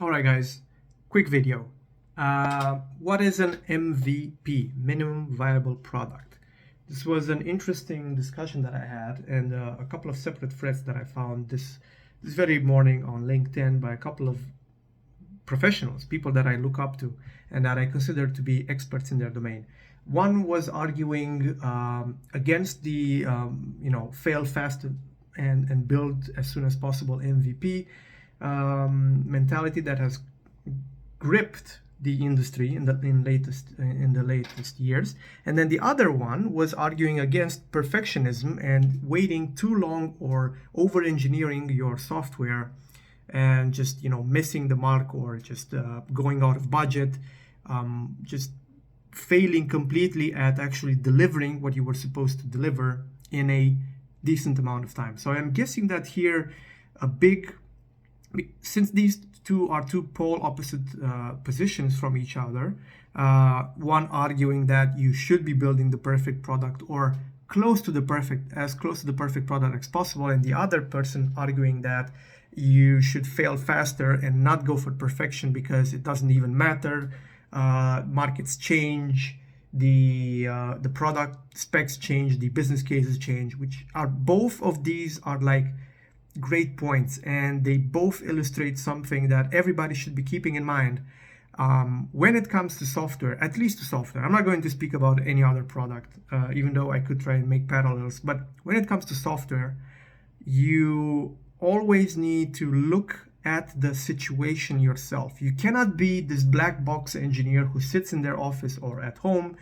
All right, guys, quick video. What is an MVP, minimum viable product? This was an interesting discussion that I had, and a couple of separate threads that I found this very morning on LinkedIn by a couple of professionals, people that I look up to and that I consider to be experts in their domain. One was arguing against the fail fast and build as soon as possible MVP mentality that has gripped the industry in the latest years. And then the other one was arguing against perfectionism and waiting too long or over engineering your software and just missing the mark or just going out of budget, just failing completely at actually delivering what you were supposed to deliver in a decent amount of time. So I'm guessing that here since these two are two pole opposite positions from each other, one arguing that you should be building the perfect product or as close to the perfect product as possible, and the other person arguing that you should fail faster and not go for perfection because it doesn't even matter. Markets change, the product specs change, the business cases change, which are both of these are like great points, and they both illustrate something that everybody should be keeping in mind when it comes to software, at least to software. I'm not going to speak about any other product, even though I could try and make parallels. But when it comes to software, you always need to look at the situation yourself. You cannot be this black box engineer who sits in their office or at home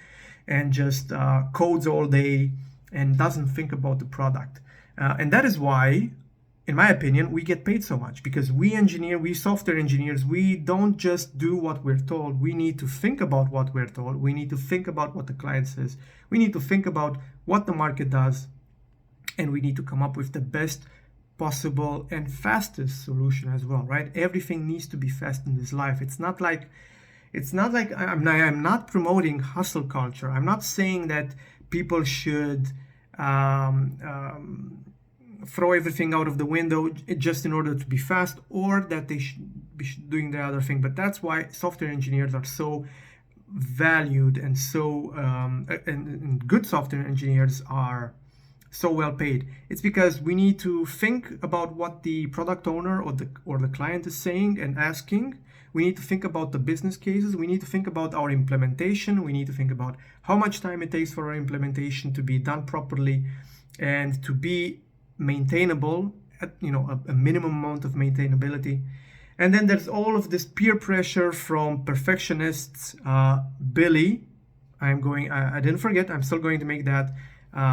and just codes all day and doesn't think about the product. And that is why, in my opinion, we get paid so much, because we software engineers, we don't just do what we're told. We need to think about what we're told. We need to think about what the client says. We need to think about what the market does. And we need to come up with the best possible and fastest solution as well, right? Everything needs to be fast in this life. It's not like I'm not promoting hustle culture. I'm not saying that people should throw everything out of the window just in order to be fast, or that they should be doing the other thing. But that's why software engineers are so valued, and so and good software engineers are so well paid. It's because we need to think about what the product owner or the client is saying and asking. We need to think about the business cases. We need to think about our implementation. We need to think about how much time it takes for our implementation to be done properly and to be maintainable at a minimum amount of maintainability. And then there's all of this peer pressure from perfectionists. Billy, I didn't forget, I'm still going to make that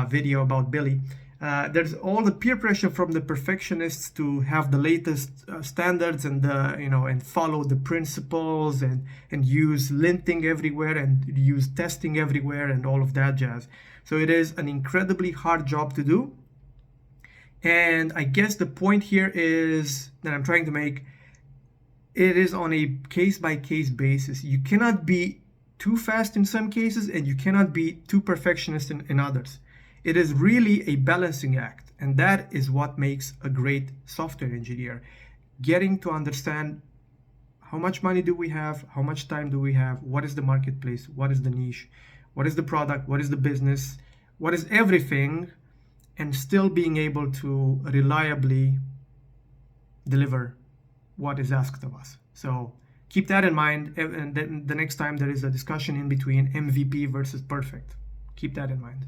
video about Billy. There's all the peer pressure from the perfectionists to have the latest standards and and follow the principles and use linting everywhere and use testing everywhere and all of that jazz. So it is an incredibly hard job to do. And I guess the point here is that I'm trying to make, it is on a case-by-case basis. You cannot be too fast in some cases, and you cannot be too perfectionist in others. It is really a balancing act, and that is what makes a great software engineer. Getting to understand how much money do we have, how much time do we have, what is the marketplace, what is the niche, what is the product, what is the business, what is everything, and still being able to reliably deliver what is asked of us. So keep that in mind, and then the next time there is a discussion in between MVP versus perfect, keep that in mind.